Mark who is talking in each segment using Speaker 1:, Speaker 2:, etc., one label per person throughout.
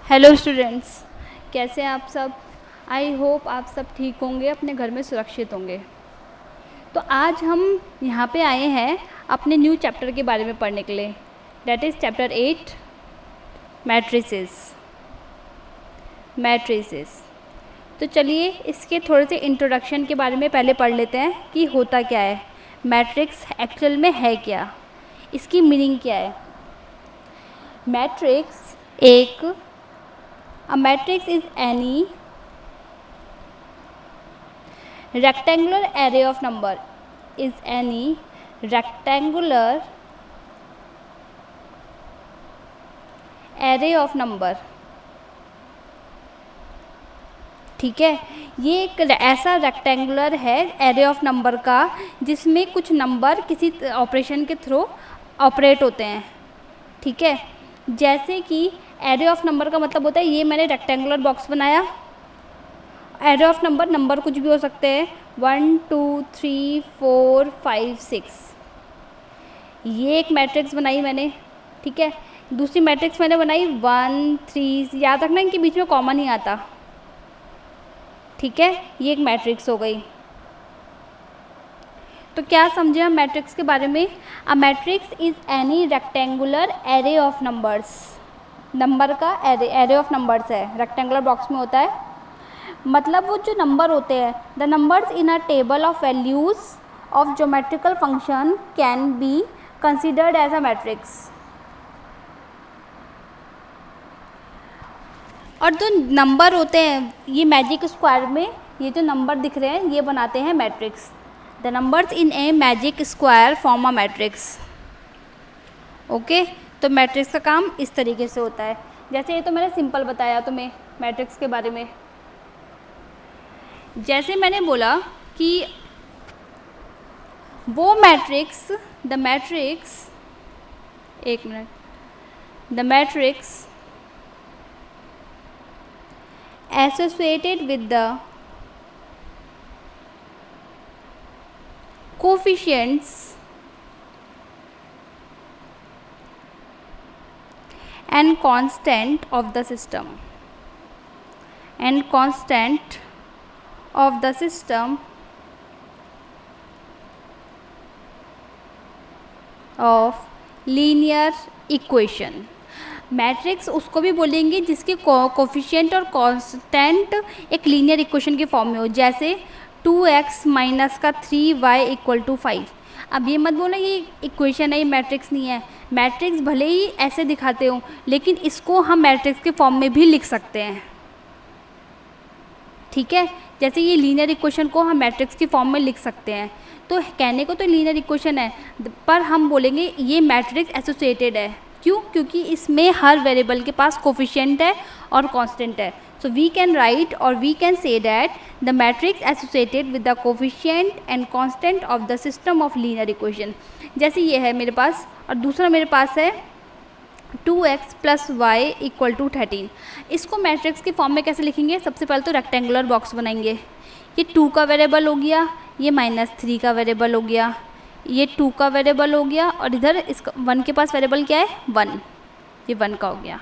Speaker 1: Hello students, कैसे हैं आप सब। आई होप आप सब ठीक होंगे, अपने घर में सुरक्षित होंगे। तो आज हम यहाँ पे आए हैं अपने न्यू चैप्टर के बारे में पढ़ने के लिए, दैट इज़ चैप्टर 8 मैट्रिसेस। तो चलिए इसके थोड़े से इंट्रोडक्शन के बारे में पहले पढ़ लेते हैं कि होता क्या है, मैट्रिक्स एक्चुअल में है क्या, इसकी मीनिंग क्या है। Matrix A matrix is any rectangular array of number ठीक है, ये एक ऐसा रेक्टेंगुलर है एरे ऑफ नंबर का जिसमें कुछ नंबर किसी ऑपरेशन के थ्रू ऑपरेट होते हैं। ठीक है, जैसे कि एरे ऑफ नंबर का मतलब होता है ये मैंने रेक्टेंगुलर बॉक्स बनाया। एरे ऑफ नंबर कुछ भी हो सकते हैं, 1 2 3 4 5 6। ये एक मैट्रिक्स बनाई मैंने। ठीक है, दूसरी मैट्रिक्स मैंने बनाई 1 3। याद रखना इनके बीच में कॉमन ही आता। ठीक है, ये एक मैट्रिक्स हो गई। तो क्या समझे हम मैट्रिक्स के बारे में। A matrix is any rectangular array of numbers. Number का एरे ऑफ नंबर्स है, रेक्टेंगुलर बॉक्स में होता है। मतलब वो जो नंबर होते हैं, the numbers in a table of values of geometrical function can be considered as a matrix. और जो नंबर होते हैं ये मैजिक स्क्वायर में ये जो नंबर दिख रहे हैं ये बनाते हैं matrix. The numbers in a magic square form a matrix. Okay, तो मैट्रिक्स का काम इस तरीके से होता है। जैसे ये तो मैंने सिंपल बताया तुम्हें मैट्रिक्स के बारे में। जैसे मैंने बोला कि वो matrix the matrix associated with the coefficients and constant of the system of linear equation। Matrix उसको भी बोलेंगे जिसके कोफिशिएंट और कांस्टेंट एक लीनियर इक्वेशन के फॉर्म में हो, जैसे 2x माइनस का 3y इक्वल टू 5। अब ये मत बोलना ये इक्वेशन है, ये मैट्रिक्स नहीं है। मैट्रिक्स भले ही ऐसे दिखाते हो लेकिन इसको हम मैट्रिक्स के फॉर्म में भी लिख सकते हैं। ठीक है, जैसे ये लीनियर इक्वेशन को हम मैट्रिक्स की फॉर्म में लिख सकते हैं। तो कहने को तो लीनियर इक्वेशन है पर हम बोलेंगे ये मैट्रिक्स एसोसिएटेड है। क्यों? क्योंकि इसमें हर वेरिएबल के पास कोफिशिएंट है और कांस्टेंट है। सो वी कैन राइट और we can say that the matrix associated with the coefficient and constant of the system of linear equation. जैसे ये है मेरे पास और दूसरा मेरे पास है 2x plus Y equal to 13। इसको मैट्रिक्स के फॉर्म में कैसे लिखेंगे? सबसे पहले तो रेक्टेंगुलर बॉक्स बनाएंगे। ये 2 का वेरिएबल हो गया, ये -3 का वेरिएबल हो गया, ये 2 का वेरिएबल हो गया और इधर इसका 1 के पास वेरिएबल क्या है 1, ये 1 का हो गया।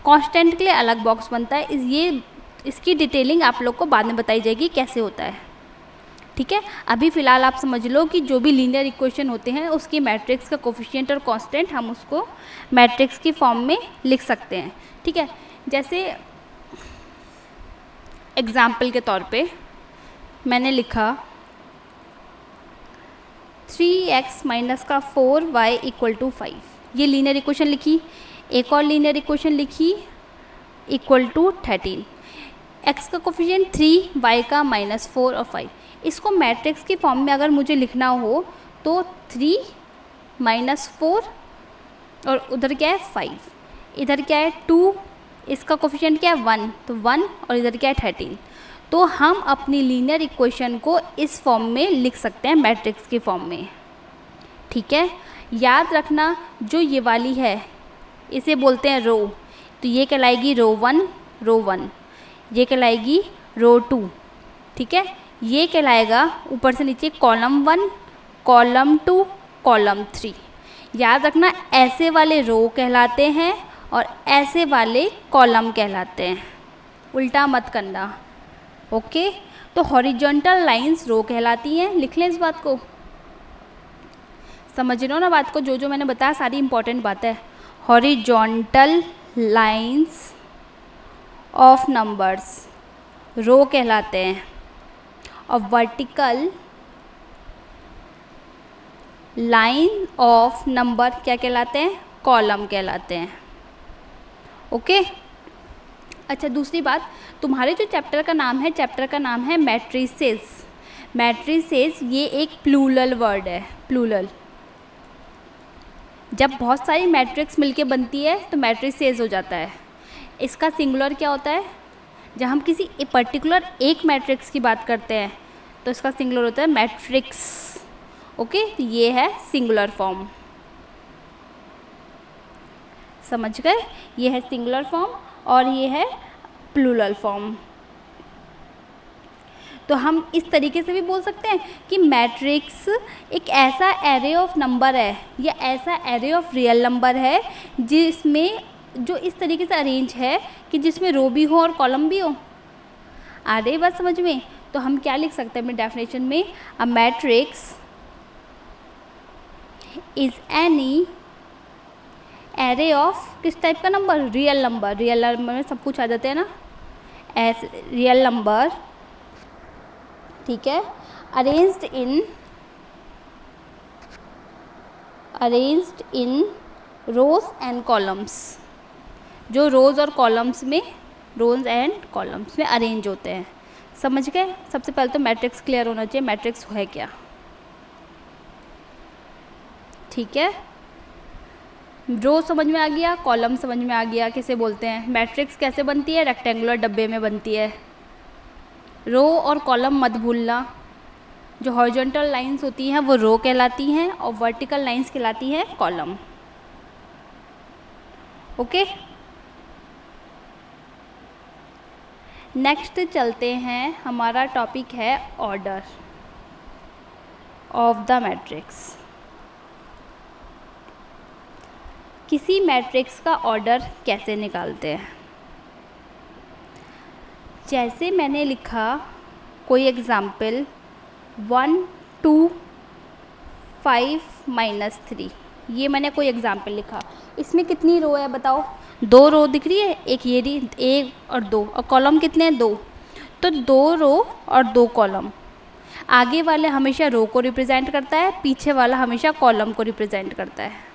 Speaker 1: कांस्टेंट के लिए अलग बॉक्स बनता है। इसकी डिटेलिंग आप लोग को बाद में बताई जाएगी कैसे होता है। ठीक है, अभी फ़िलहाल आप समझ लो कि जो भी लीनियर इक्वेशन होते हैं उसकी मैट्रिक्स का कोफिशिएंट और कांस्टेंट हम उसको मैट्रिक्स की फॉर्म में लिख सकते हैं। ठीक है, जैसे एग्जाम्पल के तौर पे मैंने लिखा 3x माइनस का 4y इक्वल टू 5। ये लीनियर इक्वेशन लिखी। एक और लीनियर इक्वेशन लिखी इक्वल टू 13। x का कोफिशिएंट 3, y का -4 और 5। इसको मैट्रिक्स की फॉर्म में अगर मुझे लिखना हो तो 3 -4 और उधर क्या है 5, इधर क्या है 2, इसका कोफिशिएंट क्या है 1 तो 1 और इधर क्या है 13। तो हम अपनी लीनियर इक्वेशन को इस फॉर्म में लिख सकते हैं मैट्रिक्स की फॉर्म में। ठीक है, याद रखना जो ये वाली है इसे बोलते हैं रो। तो ये कहलाएगी रो 1, ये कहलाएगी रो 2। ठीक है, ये कहलाएगा ऊपर से नीचे कॉलम 1, कॉलम 2, कॉलम 3। याद रखना ऐसे वाले रो कहलाते हैं और ऐसे वाले कॉलम कहलाते हैं। उल्टा मत करना, ओके। तो हॉरिजॉन्टल लाइंस रो कहलाती हैं। लिख लें इस बात को, समझ रहे हो ना बात को, जो जो मैंने बताया सारी इंपॉर्टेंट बात है। हॉरिजॉन्टल लाइंस ऑफ नंबर्स रो कहलाते हैं और वर्टिकल लाइन ऑफ नंबर क्या कहलाते हैं? कॉलम कहलाते हैं, ओके। अच्छा, दूसरी बात, तुम्हारे जो चैप्टर का नाम है, चैप्टर का नाम है मैट्रिसेस। मैट्रिसेस ये एक प्लूरल वर्ड है, प्लूरल। जब बहुत सारी मैट्रिक्स मिलके बनती है तो मैट्रिसेस हो जाता है। इसका सिंगुलर क्या होता है? जब हम किसी पर्टिकुलर एक मैट्रिक्स की बात करते हैं तो इसका सिंगुलर होता है मैट्रिक्स, ओके। तो ये है सिंगुलर फॉर्म, समझ गए? ये है सिंगुलर फॉर्म और ये है प्लूरल फॉर्म। तो हम इस तरीके से भी बोल सकते हैं कि मैट्रिक्स एक ऐसा एरे ऑफ नंबर है या ऐसा एरे ऑफ रियल नंबर है जिसमें जो इस तरीके से अरेंज है कि जिसमें रो भी हो और कॉलम भी हो। आ रही बात समझ में? तो हम क्या लिख सकते हैं अपने डेफिनेशन में? A matrix is any array of किस टाइप का number? Real number. Real number में सब कुछ आ जाते हैं ना, एस रियल नंबर, ठीक है। Arranged in rows and columns, जो रोज और कॉलम्स में, रोज एंड कॉलम्स में अरेंज होते हैं। समझ गए? सबसे पहले तो मैट्रिक्स क्लियर होना चाहिए, मैट्रिक्स है क्या, ठीक है। रो समझ में आ गया, कॉलम समझ में आ गया किसे बोलते हैं। मैट्रिक्स कैसे बनती है? रेक्टेंगुलर डब्बे में बनती है। रो और कॉलम मत भूलना। जो हॉरिजॉन्टल लाइंस होती हैं वो रो कहलाती हैं और वर्टिकल लाइंस कहलाती हैं कॉलम, ओके। नेक्स्ट चलते हैं, हमारा टॉपिक है ऑर्डर ऑफ द मैट्रिक्स। किसी मैट्रिक्स का ऑर्डर कैसे निकालते हैं? जैसे मैंने लिखा कोई एग्ज़ाम्पल 1 2 5 -3, ये मैंने कोई एग्ज़ाम्पल लिखा। इसमें कितनी रो है बताओ? 2 रो दिख रही है, एक ये रही, 1 और 2, और कॉलम कितने हैं? 2। तो 2 रो और 2 कॉलम। आगे वाले हमेशा रो को रिप्रेजेंट करता है, पीछे वाला हमेशा कॉलम को रिप्रेजेंट करता है।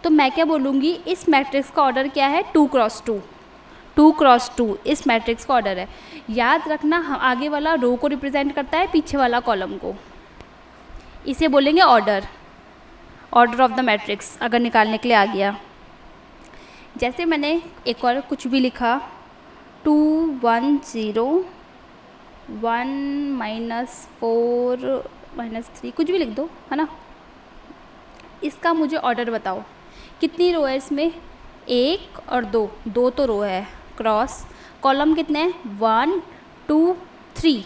Speaker 1: तो मैं क्या बोलूँगी, इस मैट्रिक्स का ऑर्डर क्या है? 2 क्रॉस 2। 2 क्रॉस 2 इस मैट्रिक्स का ऑर्डर है। याद रखना, आगे वाला रो को रिप्रेजेंट करता है, पीछे वाला कॉलम को। इसे बोलेंगे order, order of the matrix अगर निकालने के लिए आ गया। जैसे मैंने एक और कुछ भी लिखा 2 1 0 1 -4 -3, कुछ भी लिख दो, है ना। इसका मुझे ऑर्डर बताओ, कितनी रो है इसमें? 1 और 2, 2 तो रो है, क्रॉस कॉलम कितने हैं? 1 2 3।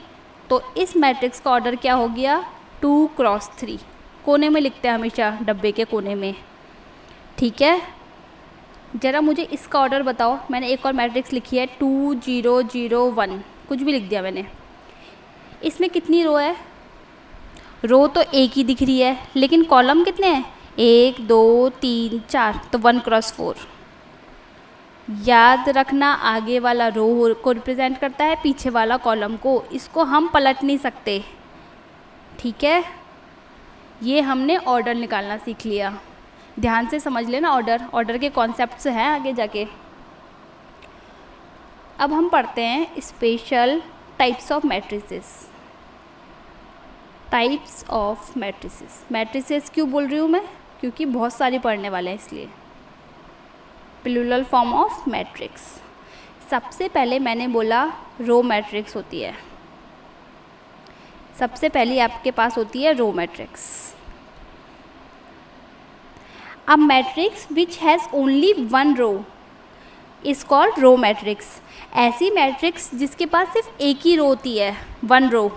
Speaker 1: तो इस मैट्रिक्स का ऑर्डर क्या हो गया? 2 क्रॉस 3। कोने में लिखते हैं हमेशा, डब्बे के कोने में, ठीक है। ज़रा मुझे इसका ऑर्डर बताओ। मैंने एक और मैट्रिक्स लिखी है 2 0 0 1, कुछ भी लिख दिया मैंने। इसमें कितनी रो है? रो तो एक ही दिख रही है, लेकिन कॉलम कितने हैं? 1 2 3 4, तो 1 क्रॉस 4। याद रखना, आगे वाला रो को रिप्रेजेंट करता है, पीछे वाला कॉलम को। इसको हम पलट नहीं सकते, ठीक है। ये हमने ऑर्डर निकालना सीख लिया। ध्यान से समझ लेना, ऑर्डर के कॉन्सेप्ट्स हैं आगे जाके। अब हम पढ़ते हैं special types of matrices. Types of matrices. Matrices क्यों बोल रही हूँ मैं? क्योंकि बहुत सारी पढ़ने वाले हैं इसलिए। Plural form of matrix. सबसे पहले मैंने बोला रो मैट्रिक्स होती है। सबसे पहले आपके पास होती है row matrix. A matrix which has only 1 row is called row matrix. ऐसी मैट्रिक्स जिसके पास सिर्फ एक ही रो होती है, 1 रो,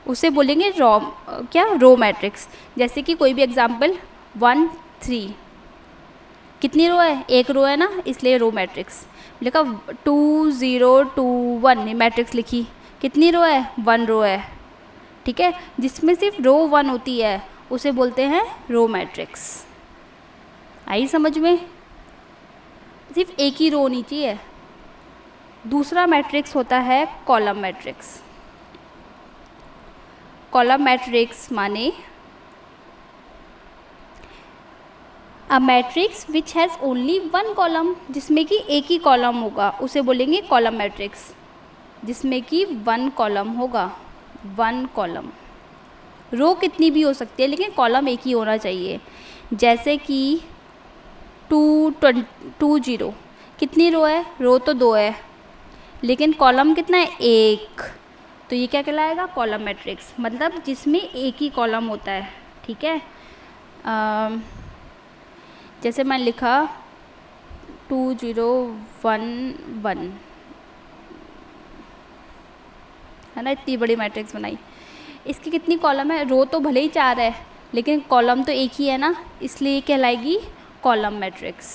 Speaker 1: उसे बोलेंगे रो मैट्रिक्स। जैसे कि कोई भी एग्जाम्पल 1 3, कितनी रो है, एक रो है ना, इसलिए रो मैट्रिक्स लिखा। 2 0 2 1 मैट्रिक्स लिखी, कितनी रो है, 1 रो है, ठीक है। जिसमें सिर्फ रो 1 होती है उसे बोलते हैं रो मैट्रिक्स। आई समझ में, सिर्फ एक ही रो होनी चाहिए। दूसरा मैट्रिक्स होता है कॉलम मैट्रिक्स। कॉलम मैट्रिक्स माने अ matrix which has only one column, जिसमें कि एक ही कॉलम होगा उसे बोलेंगे कॉलम मैट्रिक्स। जिसमें कि 1 कॉलम होगा, 1 कॉलम। रो कितनी भी हो सकती है लेकिन कॉलम एक ही होना चाहिए। जैसे कि 2 0, कितनी रो है, रो तो 2 है लेकिन कॉलम कितना है, 1, तो ये क्या कहलाएगा, कॉलम मैट्रिक्स, मतलब जिसमें एक ही कॉलम होता है, ठीक है। जैसे मैंने लिखा 2 0 1 1 है ना, इतनी बड़ी मैट्रिक्स बनाई। इसकी कितनी कॉलम है, रो तो भले ही 4 है लेकिन कॉलम तो एक ही है ना, इसलिए कहलाएगी column matrix.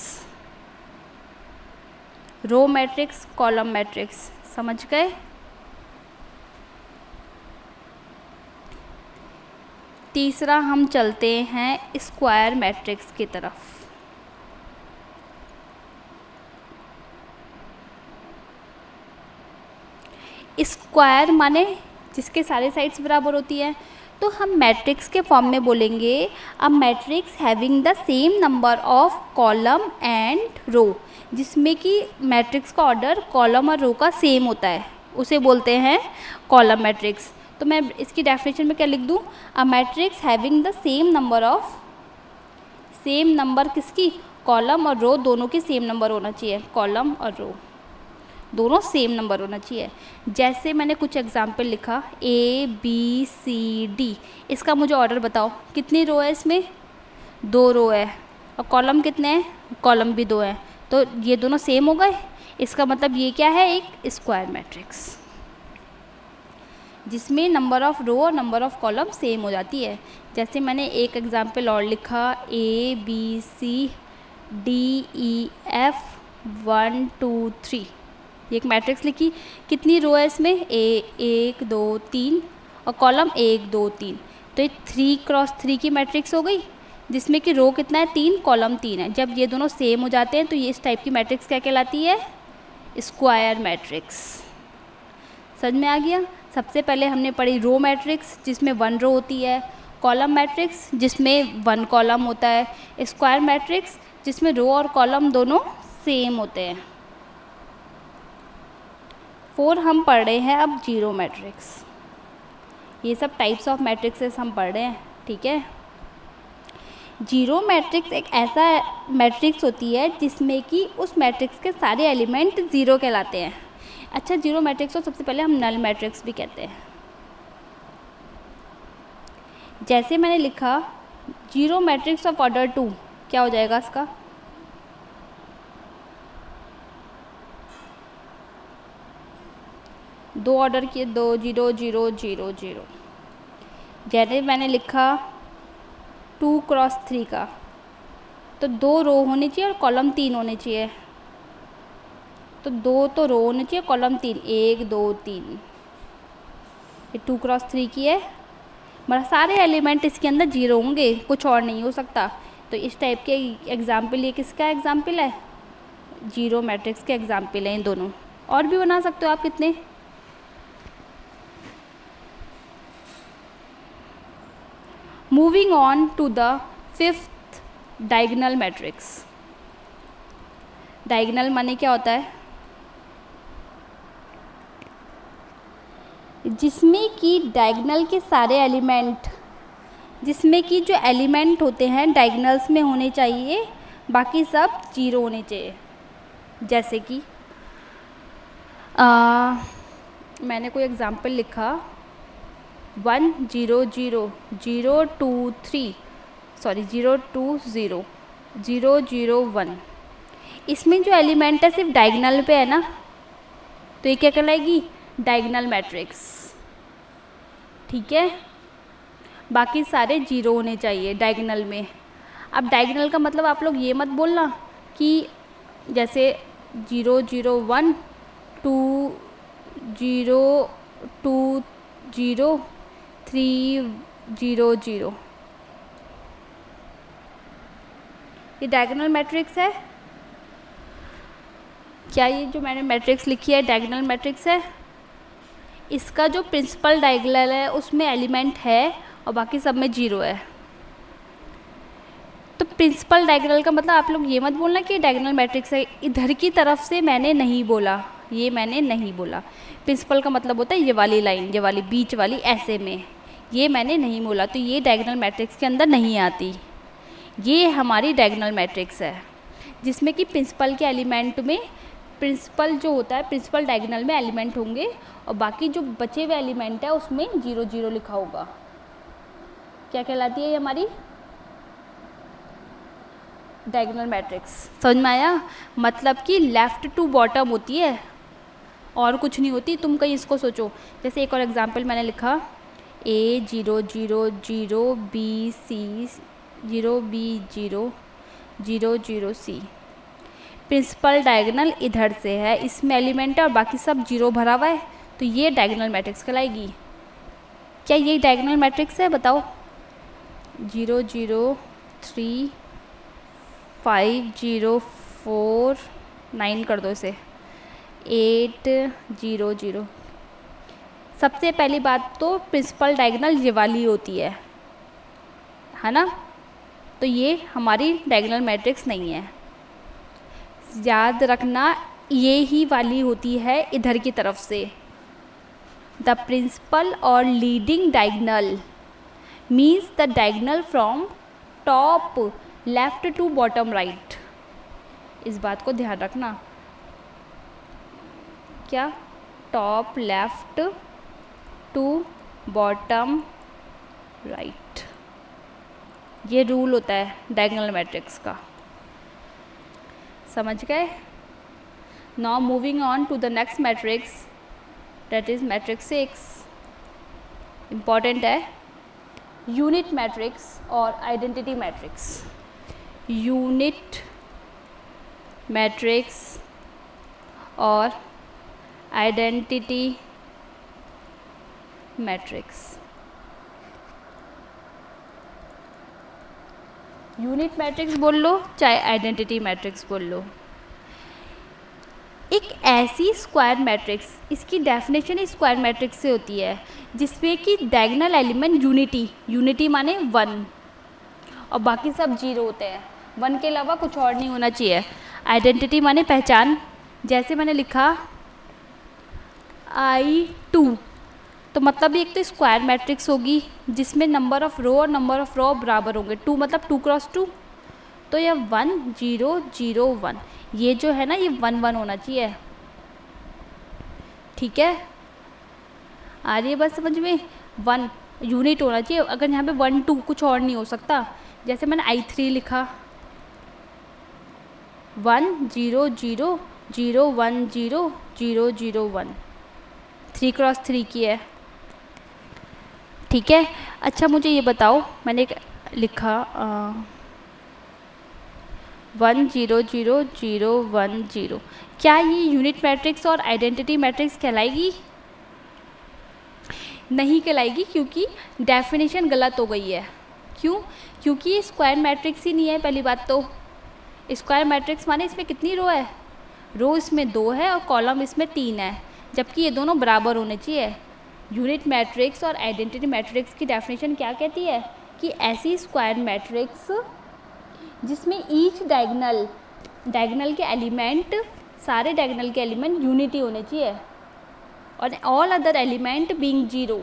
Speaker 1: Row matrix, column matrix, समझ गए। तीसरा हम चलते हैं स्क्वायर मैट्रिक्स की तरफ। स्क्वायर माने जिसके सारे साइड्स बराबर होती है, तो हम मैट्रिक्स के फॉर्म में बोलेंगे a matrix having the same number of column and row, जिसमें कि मैट्रिक्स का ऑर्डर कॉलम और रो का सेम होता है, उसे बोलते हैं कॉलम मैट्रिक्स। तो मैं इसकी डेफिनेशन में क्या लिख दूँ, अ matrix having the same number of, same number किसकी, कॉलम और रो दोनों की सेम नंबर होना चाहिए, कॉलम और रो दोनों सेम नंबर होना चाहिए। जैसे मैंने कुछ एग्जाम्पल लिखा ABCD, इसका मुझे ऑर्डर बताओ, कितनी रो है इसमें, 2 रो है, और कॉलम कितने हैं, कॉलम भी 2 हैं, तो ये दोनों सेम हो गए। इसका मतलब ये क्या है, एक स्क्वायर मैट्रिक्स जिसमें नंबर ऑफ़ रो और नंबर ऑफ़ कॉलम सेम हो जाती है। जैसे मैंने एक एग्जाम्पल और लिखा ABCDEF 1 2 3, ये एक मैट्रिक्स लिखी, कितनी रो है इसमें, 1 2 3 और कॉलम 1 2 3, तो ये 3 क्रॉस 3 की मैट्रिक्स हो गई, जिसमें कि रो कितना है, 3, कॉलम 3 है। जब ये दोनों सेम हो जाते हैं तो ये इस टाइप की मैट्रिक्स क्या कहलाती है, स्क्वायर मैट्रिक्स। समझ में आ गया। सबसे पहले हमने पढ़ी रो मैट्रिक्स जिसमें 1 रो होती है, कॉलम मैट्रिक्स जिसमें 1 कॉलम होता है, स्क्वायर मैट्रिक्स जिसमें रो और कॉलम दोनों सेम होते हैं। 4 हम पढ़ रहे हैं अब जीरो मैट्रिक्स। ये सब टाइप्स ऑफ मैट्रिक्सेस हम पढ़ रहे हैं, ठीक है। जीरो मैट्रिक्स एक ऐसा मैट्रिक्स होती है जिसमें कि उस मैट्रिक्स के सारे एलिमेंट ज़ीरो कहलाते हैं। अच्छा, जीरो मैट्रिक्स को सबसे पहले हम नल मैट्रिक्स भी कहते हैं। जैसे मैंने लिखा जीरो मैट्रिक्स ऑफ ऑर्डर 2, क्या हो जाएगा इसका, दो ऑर्डर किए, 2 0 0 0 0। जैसे मैंने लिखा 2 क्रॉस 3 का, तो 2 रो होनी चाहिए और कॉलम 3 होने चाहिए, तो 2 तो रो होने चाहिए, कॉलम 3, 1 2 3। ये 2 क्रॉस 3 की है, मतलब सारे एलिमेंट इसके अंदर जीरो होंगे, कुछ और नहीं हो सकता। तो इस टाइप के एग्जाम्पल, ये किसका एग्जाम्पल है, जीरो मैट्रिक्स के एग्जाम्पल हैं दोनों। और भी बना सकते हो आप कितने। Moving on to the 5th diagonal matrix. Diagonal माने क्या होता है, जिसमें कि डायगोनल के सारे एलिमेंट, जिसमें कि जो एलिमेंट होते हैं डायगोनल्स में होने चाहिए, बाकी सब जीरो होने चाहिए। जैसे कि मैंने कोई एग्जांपल लिखा 1 0 0 0 2 3 सॉरी 0 2 0 0 0 1। इसमें जो एलिमेंट है सिर्फ डायगोनल पे है ना, तो ये क्या कहलाएगी, डायगोनल मैट्रिक्स, ठीक है। बाकी सारे जीरो होने चाहिए डायगोनल में। अब डायगोनल का मतलब आप लोग ये मत बोलना कि जैसे 0 0 1 2 0 2 0 3 0 0, ये डायगोनल मैट्रिक्स है। क्या ये जो मैंने मैट्रिक्स लिखी है डायगोनल मैट्रिक्स है? इसका जो प्रिंसिपल डायगोनल है उसमें एलिमेंट है और बाकी सब में 0 है। तो प्रिंसिपल डायगोनल का मतलब आप लोग ये मत बोलना कि डायगोनल मैट्रिक्स है, इधर की तरफ से मैंने नहीं बोला, ये मैंने नहीं बोला। प्रिंसिपल का मतलब होता है ये वाली लाइन, ये वाली बीच वाली ऐसे में, ये मैंने नहीं बोला। तो ये डायगोनल मैट्रिक्स के अंदर नहीं आती। ये हमारी डायगोनल मैट्रिक्स है जिसमें कि प्रिंसिपल के एलिमेंट में, प्रिंसिपल जो होता है प्रिंसिपल डायगोनल में एलिमेंट होंगे और बाकी जो बचे हुए एलिमेंट है उसमें 0 0 लिखा होगा। क्या कहलाती है ये हमारी डायगोनल मैट्रिक्स? समझ में आया? मतलब कि लेफ़्ट टू बॉटम होती है और कुछ नहीं होती। तुम कहीं इसको सोचो, जैसे एक और एग्जांपल मैंने लिखा A 0 0 0 B C 0 B 0 0 0 C। Principal diagonal इधर से है, इसमें एलिमेंट है और बाकी सब 0 भरा हुआ है, तो ये डायगोनल मैट्रिक्स कहलाएगी। क्या ये डायगोनल मैट्रिक्स है? बताओ। 0 0 3 5 0 4 9 कर दो इसे, 8 0 0। सबसे पहली बात तो प्रिंसिपल डायगोनल ये वाली होती है ना? तो ये हमारी डायगोनल मैट्रिक्स नहीं है। याद रखना ये ही वाली होती है इधर की तरफ से। द प्रिंसिपल और leading diagonal means the diagonal from top left to bottom right. इस बात को ध्यान रखना। क्या? Top left to bottom right, ये रूल होता है डायगोनल मैट्रिक्स का। समझ गए? Now moving on to the next matrix, that is matrix 6। Important है, यूनिट मैट्रिक्स और आइडेंटिटी मैट्रिक्स। यूनिट मैट्रिक्स और आइडेंटिटी मैट्रिक्स। यूनिट मैट्रिक्स बोल लो चाहे आइडेंटिटी मैट्रिक्स बोल लो, एक ऐसी स्क्वायर मैट्रिक्स, इसकी डेफिनेशन ही स्क्वायर मैट्रिक्स से होती है जिसमें कि डायगोनल एलिमेंट यूनिटी माने 1 और बाकी सब 0 होते हैं। 1 के अलावा कुछ और नहीं होना चाहिए। आइडेंटिटी माने पहचान, जैसे मैंने लिखा I2, तो मतलब एक तो स्क्वायर मैट्रिक्स होगी जिसमें नंबर ऑफ़ रो और नंबर ऑफ़ रो बराबर होंगे। 2 मतलब 2 क्रॉस 2, तो यह 1 0 0 1, ये जो है ना ये 1 1 होना चाहिए। ठीक है, आ रही है बस समझ में? 1 यूनिट होना चाहिए। अगर यहाँ पे 1 2 कुछ और नहीं हो सकता। जैसे मैंने I3 लिखा 1 0 0 0 1 0 0 0 1, 3 क्रॉस 3 की है। ठीक है, अच्छा मुझे ये बताओ, मैंने एक लिखा 1 0 0 0 1 0, क्या ये यूनिट मैट्रिक्स और आइडेंटिटी मैट्रिक्स कहलाएगी? नहीं कहलाएगी, क्योंकि डेफिनेशन गलत हो गई है। क्यों? क्योंकि ये स्क्वायर मैट्रिक्स ही नहीं है। पहली बात तो स्क्वायर मैट्रिक्स माने इसमें कितनी रो है? रो इसमें 2 है और कॉलम इसमें 3 है, जबकि ये दोनों बराबर होने चाहिए। यूनिट मैट्रिक्स और आइडेंटिटी मैट्रिक्स की डेफिनेशन क्या कहती है कि ऐसी स्क्वायर मैट्रिक्स जिसमें ईच डायगोनल के एलिमेंट, सारे डायगोनल के एलिमेंट यूनिटी होने चाहिए और all other element being 0,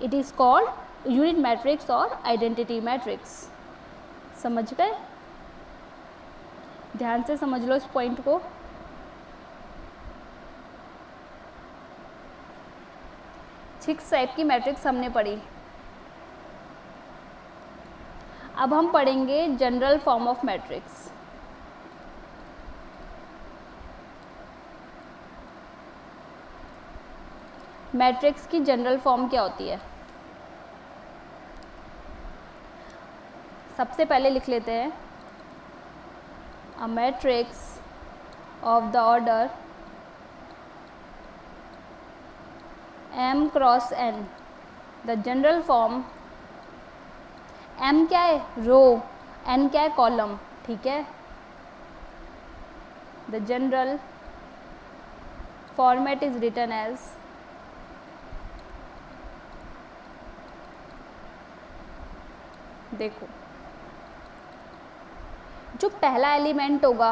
Speaker 1: it is called unit matrix और आइडेंटिटी मैट्रिक्स। समझ गए? ध्यान से समझ लो इस पॉइंट को। सिक्स टाइप की मैट्रिक्स हमने पढ़ी। अब हम पढ़ेंगे general form of matrix. Matrix की जनरल फॉर्म क्या होती है? सबसे पहले लिख लेते हैं a matrix of the order m cross n, the general form, m क्या है, रो, n क्या है, कॉलम, ठीक है. The general format is written as देखो जो पहला एलिमेंट होगा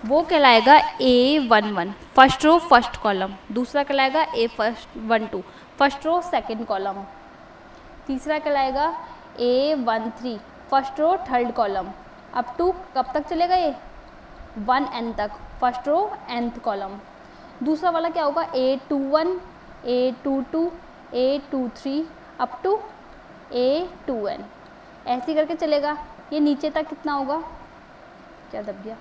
Speaker 1: वो कहलाएगा A11 first row first column, दूसरा कहलाएगा A12 first row second column, तीसरा कहलाएगा A13 first row third column, up to कब तक चलेगा ये 1n तक फर्स्ट रो nth कॉलम. दूसरा वाला क्या होगा A21 A22 A23 up to A2n, ऐसे करके चलेगा. ये नीचे तक कितना होगा, क्या दब गया,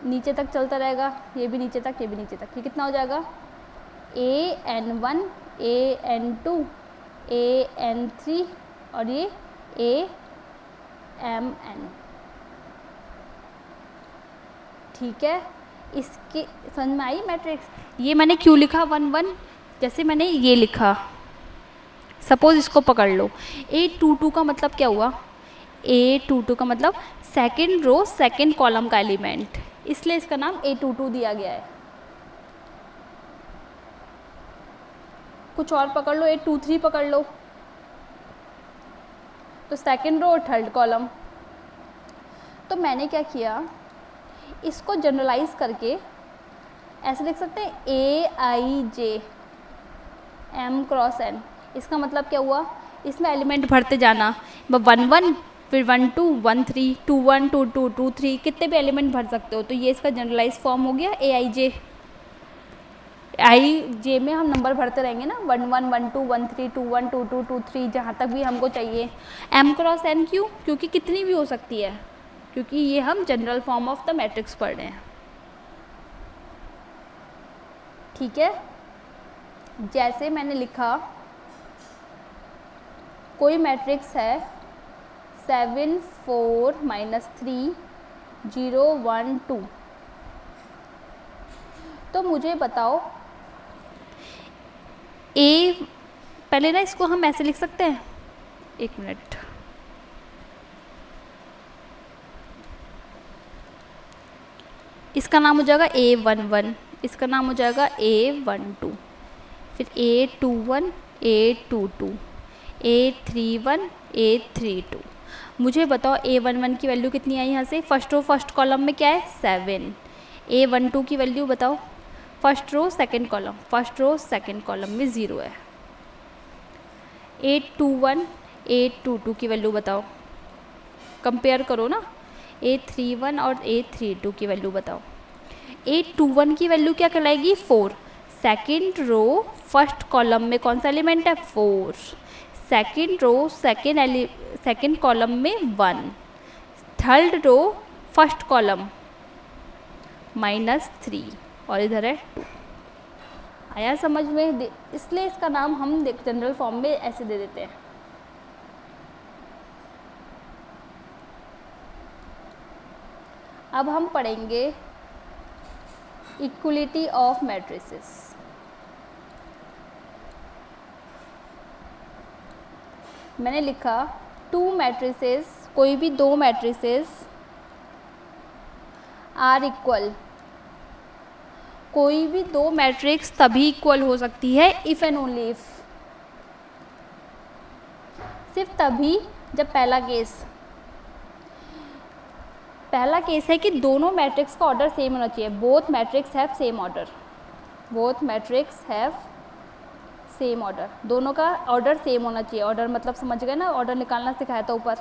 Speaker 1: नीचे तक चलता रहेगा, ये भी नीचे तक, ये भी नीचे तक. ये कितना हो जाएगा AN1 AN2 AN3 और ये AMN. ठीक है, इसके समझ में आई मैट्रिक्स. ये मैंने क्यों लिखा 1 1, जैसे मैंने ये लिखा, सपोज इसको पकड़ लो. A22 का मतलब क्या हुआ, A22 का मतलब सेकंड रो सेकंड कॉलम का एलिमेंट, इसलिए इसका नाम A22 दिया गया है. कुछ और पकड़ लो, A23 पकड़ लो, तो सेकंड रो और थर्ड कॉलम. तो मैंने क्या किया, इसको जनरलाइज करके ऐसे लिख सकते हैं AIJ M क्रॉस N. इसका मतलब क्या हुआ, इसमें एलिमेंट भरते जाना, 1 1 फिर 1 2 1 3 2 1 2 2 2 3, कितने भी एलिमेंट भर सकते हो. तो ये इसका जनरलाइज फॉर्म हो गया AIJ. IJ में हम नंबर भरते रहेंगे ना, 1 1 1 2 1 3 2 1 2 2 2 3 जहाँ तक भी हमको चाहिए. M क्रॉस N क्यों, क्योंकि कितनी भी हो सकती है, क्योंकि ये हम general form of the matrix पढ़ रहे हैं. ठीक है, जैसे मैंने लिखा कोई मैट्रिक्स है 7 4 -3 0 1 2, तो मुझे बताओ A, पहले ना इसको हम ऐसे लिख सकते हैं, एक मिनट, इसका नाम हो जाएगा A11, इसका नाम हो जाएगा A12, फिर A21 A22 A31 A32. मुझे बताओ A11 की वैल्यू कितनी आई यहाँ से, फर्स्ट रो फर्स्ट कॉलम में क्या है 7. A12 की वैल्यू बताओ, first row second column, first row second column में 0 है. A21 A22 की वैल्यू बताओ, कंपेयर करो ना, A31 और A32 की वैल्यू बताओ. A21 की वैल्यू क्या कहलाएगी 4, सेकंड रो फर्स्ट कॉलम में कौन सा एलिमेंट है 4, सेकंड रो सेकंड कॉलम में 1, थर्ड रो फर्स्ट कॉलम -3 और इधर है 2. आया समझ में, इसलिए इसका नाम हम जनरल फॉर्म में ऐसे दे देते हैं. अब हम पढ़ेंगे इक्वलिटी ऑफ मैट्रिसेस. मैंने लिखा 2 मैट्रिसेस, कोई भी 2 मैट्रिसेस आर इक्वल, कोई भी 2 मैट्रिक्स तभी इक्वल हो सकती है इफ़ एंड ओनली इफ, सिर्फ तभी जब पहला केस है कि दोनों मैट्रिक्स का ऑर्डर सेम होना चाहिए. Both matrix have same order, both matrix have same order, दोनों का ऑर्डर सेम होना चाहिए. ऑर्डर मतलब समझ गए ना, ऑर्डर निकालना सिखाया था ऊपर,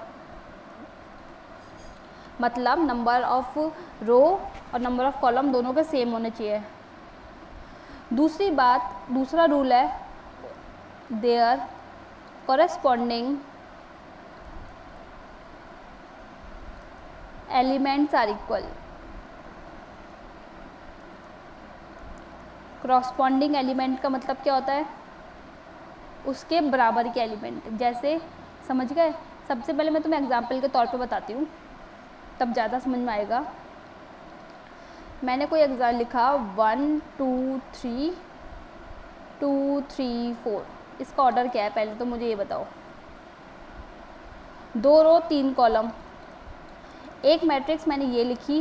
Speaker 1: मतलब नंबर ऑफ रो और नंबर ऑफ कॉलम दोनों के सेम होने चाहिए. दूसरी बात, दूसरा रूल है there corresponding elements are equal. Corresponding element का मतलब क्या होता है, उसके बराबर के एलिमेंट. जैसे समझ गए, सबसे पहले मैं तुम्हें एग्जाम्पल के तौर पे बताती हूँ, तब ज़्यादा समझ में आएगा। मैंने कोई एग्जाम लिखा 1 2 3 2 3 4, इसका ऑर्डर क्या है पहले तो मुझे ये बताओ। 2 रो 3 कॉलम, एक मैट्रिक्स मैंने ये लिखी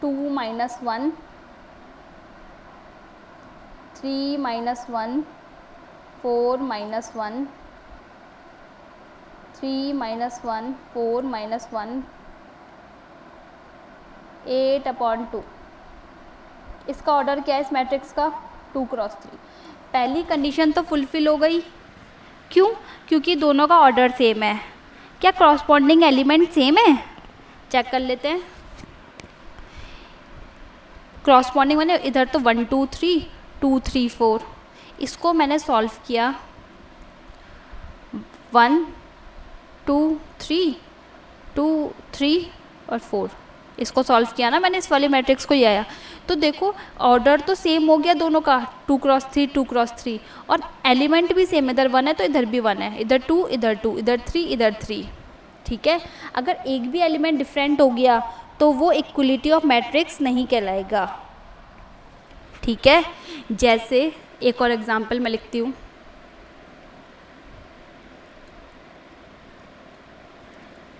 Speaker 1: 2 - 1 3 - 1 4 - 1 3 - 1 4 - 1 8/2। इसका ऑर्डर क्या है इस मैट्रिक्स का? 2 × 3। पहली कंडीशन तो फुलफिल हो गई। क्यों? क्योंकि दोनों का ऑर्डर सेम है। क्या कॉरस्पॉन्डिंग एलिमेंट सेम है? चेक कर लेते हैं। कॉरस्पॉन्डिंग मैंने इधर तो 1 2 3 2 3 4, इसको मैंने सॉल्व किया 1 2 3 2 3 और 4, इसको सॉल्व किया ना मैंने, इस वाले मैट्रिक्स को ये आया। तो देखो ऑर्डर तो सेम हो गया दोनों का, 2 × 3 2 × 3, और एलिमेंट भी सेम, इधर 1 है तो इधर भी 1 है, इधर 2 इधर 2 इधर 3 इधर 3। ठीक है, अगर एक भी एलिमेंट डिफरेंट हो गया तो वो इक्वलिटी ऑफ मैट्रिक्स नहीं कहलाएगा। ठीक है, जैसे एक और एग्जांपल मैं लिखती हूँ।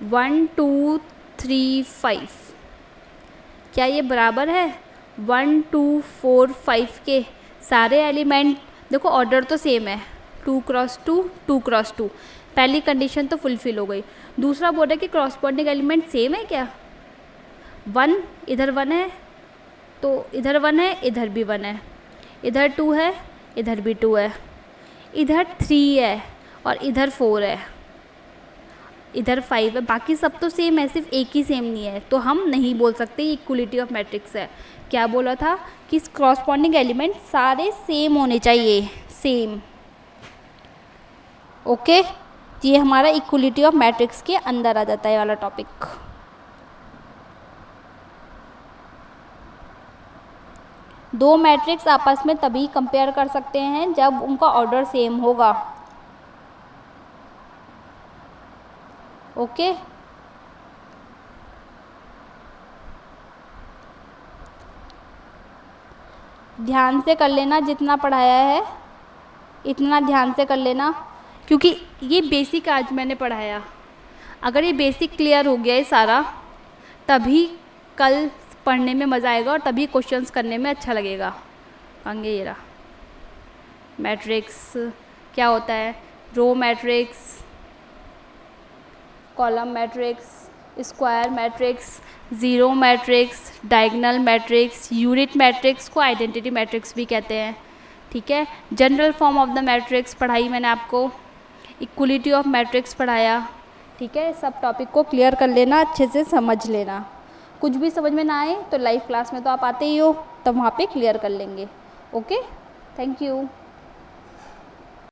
Speaker 1: वन 2 3 5, क्या ये बराबर है 1 2 4 5 के? सारे एलिमेंट देखो ऑर्डर तो सेम है, 2 × 2 2 × 2, पहली कंडीशन तो फुलफिल हो गई। दूसरा बोल रहा है कि कॉरस्पॉन्डिंग एलिमेंट सेम है क्या? 1 इधर 1 है तो इधर 1 है, इधर भी 1 है, इधर 2 है इधर भी 2 है, इधर 3 है और इधर 4 है, इधर 5 है, बाकी सब तो सेम है, सिर्फ एक ही सेम नहीं है, तो हम नहीं बोल सकते ये इक्वलिटी ऑफ मैट्रिक्स है। क्या बोला था कि कॉरस्पॉन्डिंग एलिमेंट सारे सेम होने चाहिए, सेम। ओके, ये हमारा इक्वलिटी ऑफ मैट्रिक्स के अंदर आ जाता है वाला टॉपिक। दो मैट्रिक्स आपस में तभी कंपेयर कर सकते हैं जब उनका ऑर्डर सेम होगा। ओके, ध्यान से कर लेना, जितना पढ़ाया है इतना ध्यान से कर लेना, क्योंकि ये बेसिक आज मैंने पढ़ाया। अगर ये बेसिक क्लियर हो गया है सारा, तभी कल पढ़ने में मज़ा आएगा और तभी क्वेश्चंस करने में अच्छा लगेगा। आगे ये रहा मैट्रिक्स क्या होता है, row matrix, column matrix, square matrix, zero matrix, diagonal matrix, unit matrix को आइडेंटिटी मैट्रिक्स भी कहते हैं। ठीक है, general form of the matrix पढ़ाई मैंने आपको, इक्वलिटी ऑफ मैट्रिक्स पढ़ाया। ठीक है, सब टॉपिक को क्लियर कर लेना, अच्छे से समझ लेना। कुछ भी समझ में ना आए तो लाइव क्लास में तो आप आते ही हो, तब वहाँ पे क्लियर कर लेंगे। Okay, thank you.